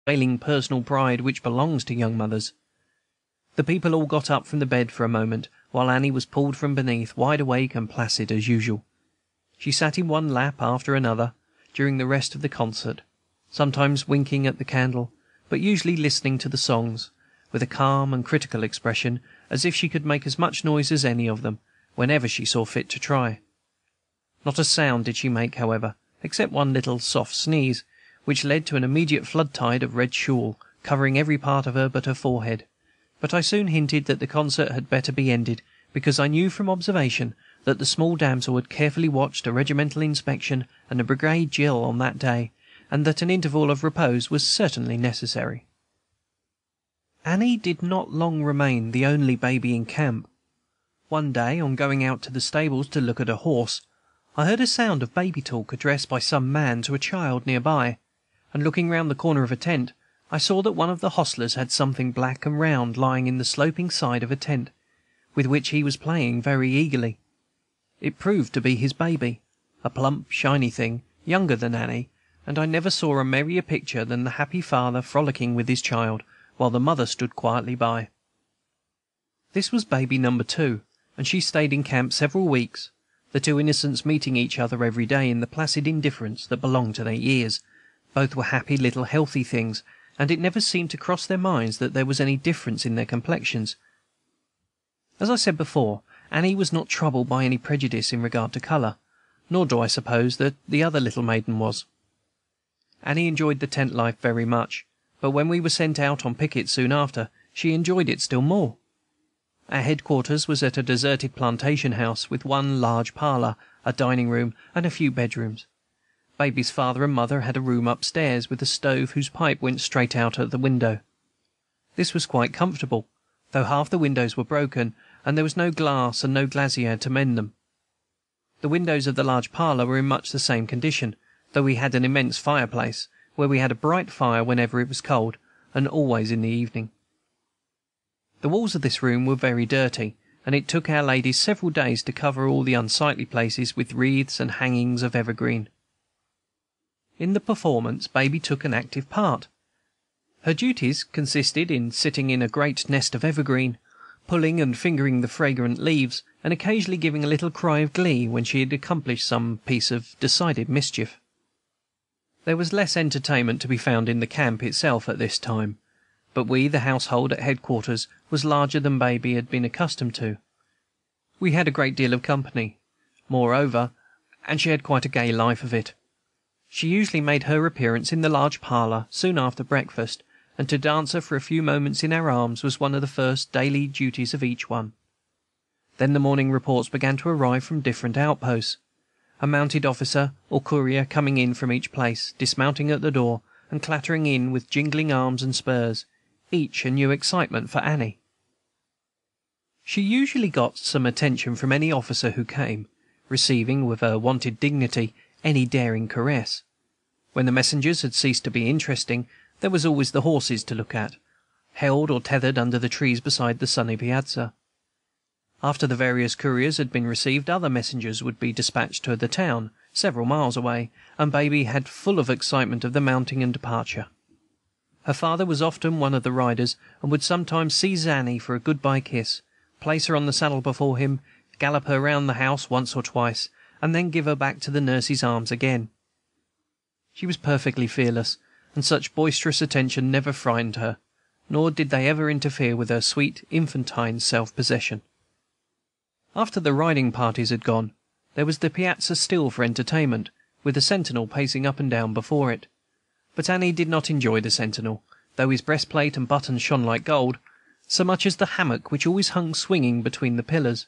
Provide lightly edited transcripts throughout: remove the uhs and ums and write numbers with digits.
unfailing personal pride which belongs to young mothers. The people all got up from the bed for a moment, while Annie was pulled from beneath, wide awake and placid as usual. She sat in one lap after another during the rest of the concert, sometimes winking at the candle, but usually listening to the songs, with a calm and critical expression, as if she could make as much noise as any of them, whenever she saw fit to try. Not a sound did she make, however, except one little soft sneeze, which led to an immediate flood-tide of red shawl, covering every part of her but her forehead. But I soon hinted that the concert had better be ended, because I knew from observation that the small damsel had carefully watched a regimental inspection and a brigade drill on that day, and that an interval of repose was certainly necessary. Annie did not long remain the only baby in camp. One day, on going out to the stables to look at a horse, I heard a sound of baby talk addressed by some man to a child near by, and looking round the corner of a tent, I saw that one of the hostlers had something black and round lying in the sloping side of a tent, with which he was playing very eagerly. It proved to be his baby, a plump, shiny thing, younger than Annie, and I never saw a merrier picture than the happy father frolicking with his child, while the mother stood quietly by. This was baby number 2, and she stayed in camp several weeks, the two innocents meeting each other every day in the placid indifference that belonged to their years. Both were happy little healthy things, and it never seemed to cross their minds that there was any difference in their complexions. As I said before, Annie was not troubled by any prejudice in regard to color, nor do I suppose that the other little maiden was. Annie enjoyed the tent life very much, but when we were sent out on picket soon after, she enjoyed it still more. Our headquarters was at a deserted plantation house, with one large parlor, a dining-room, and a few bedrooms. Baby's father and mother had a room upstairs, with a stove whose pipe went straight out at the window. This was quite comfortable, though half the windows were broken, and there was no glass and no glazier to mend them. The windows of the large parlor were in much the same condition, though we had an immense fireplace, where we had a bright fire whenever it was cold, and always in the evening. The walls of this room were very dirty, and it took our ladies several days to cover all the unsightly places with wreaths and hangings of evergreen. In the performance Baby took an active part. Her duties consisted in sitting in a great nest of evergreen, pulling and fingering the fragrant leaves, and occasionally giving a little cry of glee when she had accomplished some piece of decided mischief. There was less entertainment to be found in the camp itself at this time, but the household at headquarters, was larger than Baby had been accustomed to. We had a great deal of company, moreover, and she had quite a gay life of it. She usually made her appearance in the large parlor soon after breakfast, and to dance her for a few moments in our arms was one of the first daily duties of each one. Then the morning reports began to arrive from different outposts, a mounted officer or courier coming in from each place, dismounting at the door, and clattering in with jingling arms and spurs, each a new excitement for Annie. She usually got some attention from any officer who came, receiving, with her wonted dignity, any daring caress. When the messengers had ceased to be interesting, there was always the horses to look at, held or tethered under the trees beside the sunny piazza. After the various couriers had been received, other messengers would be dispatched to the town, several miles away, and Baby had full of excitement of the mounting and departure. Her father was often one of the riders, and would sometimes seize Annie for a good-bye kiss, place her on the saddle before him, gallop her round the house once or twice, and then give her back to the nurse's arms again. She was perfectly fearless, and such boisterous attention never frightened her, nor did they ever interfere with her sweet, infantine self-possession. After the riding parties had gone, there was the piazza still for entertainment, with a sentinel pacing up and down before it. But Annie did not enjoy the sentinel, though his breastplate and buttons shone like gold, so much as the hammock which always hung swinging between the pillars.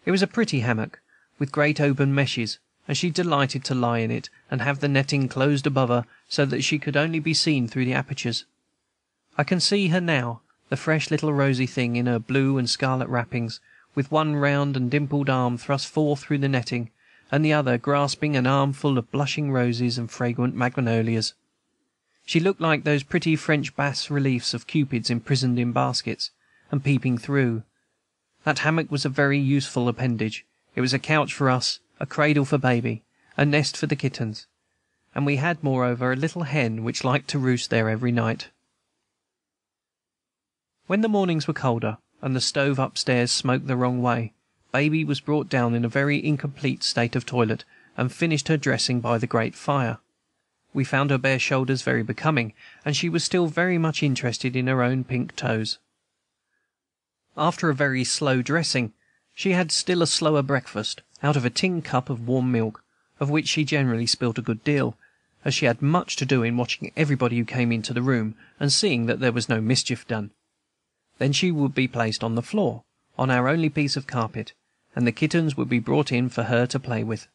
It was a pretty hammock, with great open meshes, and she delighted to lie in it and have the netting closed above her, so that she could only be seen through the apertures. I can see her now, the fresh little rosy thing in her blue and scarlet wrappings, with one round and dimpled arm thrust forth through the netting, and the other grasping an armful of blushing roses and fragrant magnolias. She looked like those pretty French bas-reliefs of Cupids imprisoned in baskets, and peeping through. That hammock was a very useful appendage. It was a couch for us, a cradle for Baby, a nest for the kittens, and we had, moreover, a little hen which liked to roost there every night. When the mornings were colder, and the stove upstairs smoked the wrong way, Baby was brought down in a very incomplete state of toilet, and finished her dressing by the great fire. We found her bare shoulders very becoming, and she was still very much interested in her own pink toes. After a very slow dressing, she had still a slower breakfast, out of a tin cup of warm milk, of which she generally spilt a good deal, as she had much to do in watching everybody who came into the room, and seeing that there was no mischief done. Then she would be placed on the floor, on our only piece of carpet, and the kittens would be brought in for her to play with.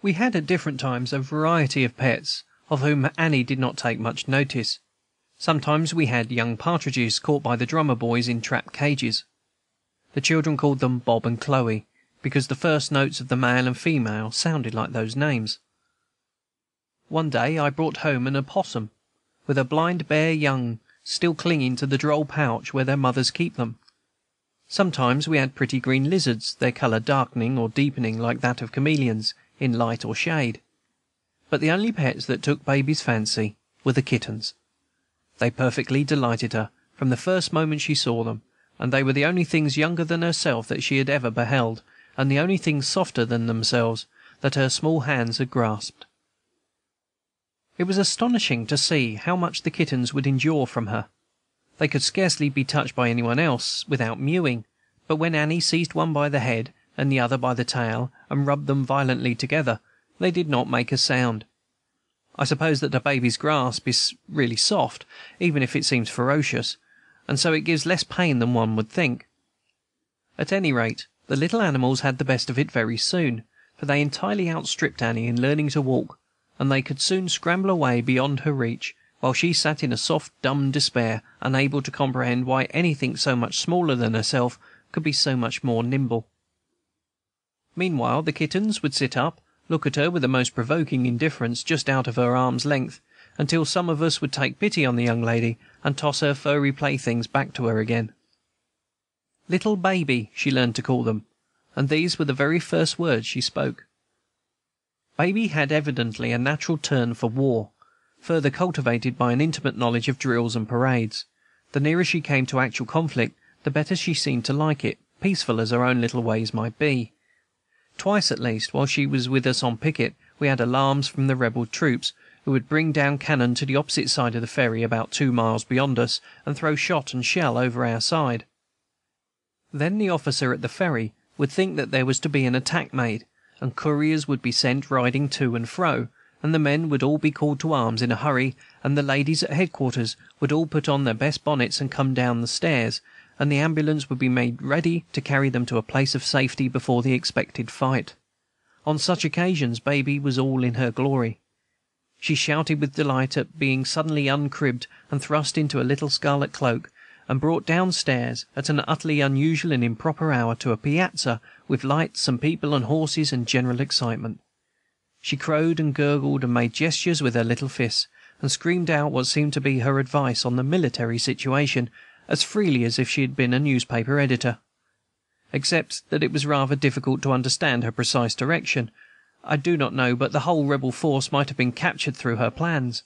We had at different times a variety of pets, of whom Annie did not take much notice. Sometimes we had young partridges caught by the drummer boys in trap cages. The children called them Bob and Chloe, because the first notes of the male and female sounded like those names. One day I brought home an opossum, with her blind bare young still clinging to the droll pouch where their mothers keep them. Sometimes we had pretty green lizards, their color darkening or deepening like that of chameleons, in light or shade. But the only pets that took Baby's fancy were the kittens. They perfectly delighted her, from the first moment she saw them, and they were the only things younger than herself that she had ever beheld, and the only things softer than themselves that her small hands had grasped. It was astonishing to see how much the kittens would endure from her. They could scarcely be touched by anyone else without mewing, but when Annie seized one by the head and the other by the tail, and rubbed them violently together, they did not make a sound. I suppose that a baby's grasp is really soft, even if it seems ferocious, and so it gives less pain than one would think. At any rate, the little animals had the best of it very soon, for they entirely outstripped Annie in learning to walk, and they could soon scramble away beyond her reach, while she sat in a soft, dumb despair, unable to comprehend why anything so much smaller than herself could be so much more nimble. Meanwhile the kittens would sit up, look at her with the most provoking indifference just out of her arm's length, until some of us would take pity on the young lady and toss her furry playthings back to her again. Little Baby, she learned to call them, and these were the very first words she spoke. Baby had evidently a natural turn for war, further cultivated by an intimate knowledge of drills and parades. The nearer she came to actual conflict, the better she seemed to like it, peaceful as her own little ways might be. Twice, at least, while she was with us on picket, we had alarms from the rebel troops, who would bring down cannon to the opposite side of the ferry, about 2 miles beyond us, and throw shot and shell over our side. Then the officer at the ferry would think that there was to be an attack made, and couriers would be sent riding to and fro, and the men would all be called to arms in a hurry, and the ladies at headquarters would all put on their best bonnets and come down the stairs, and the ambulance would be made ready to carry them to a place of safety before the expected fight. On such occasions Baby was all in her glory. She shouted with delight at being suddenly uncribbed and thrust into a little scarlet cloak, and brought downstairs at an utterly unusual and improper hour to a piazza with lights and people and horses and general excitement. She crowed and gurgled and made gestures with her little fists, and screamed out what seemed to be her advice on the military situation as freely as if she had been a newspaper editor. Except that it was rather difficult to understand her precise direction. I do not know but the whole rebel force might have been captured through her plans.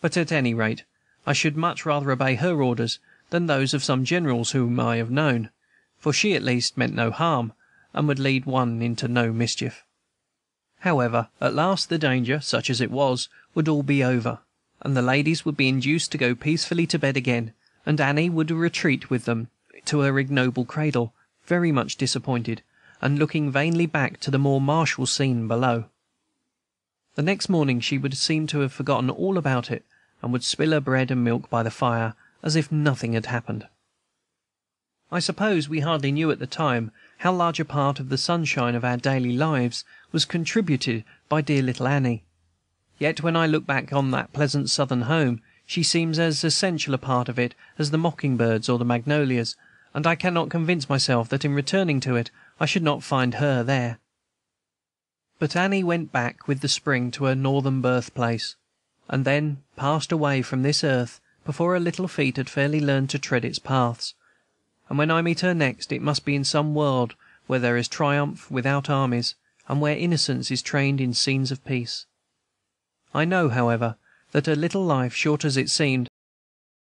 But at any rate, I should much rather obey her orders than those of some generals whom I have known, for she at least meant no harm, and would lead one into no mischief. However, at last the danger, such as it was, would all be over, and the ladies would be induced to go peacefully to bed again, and Annie would retreat with them to her ignoble cradle, very much disappointed, and looking vainly back to the more martial scene below. The next morning she would seem to have forgotten all about it, and would spill her bread and milk by the fire as if nothing had happened. I suppose we hardly knew at the time how large a part of the sunshine of our daily lives was contributed by dear little Annie. Yet when I look back on that pleasant southern home, she seems as essential a part of it as the mockingbirds or the magnolias, and I cannot convince myself that in returning to it I should not find her there. But Annie went back with the spring to her northern birthplace, and then passed away from this earth before her little feet had fairly learned to tread its paths. And when I meet her next, it must be in some world where there is triumph without armies, and where innocence is trained in scenes of peace. I know, however, that her little life, short as it seemed,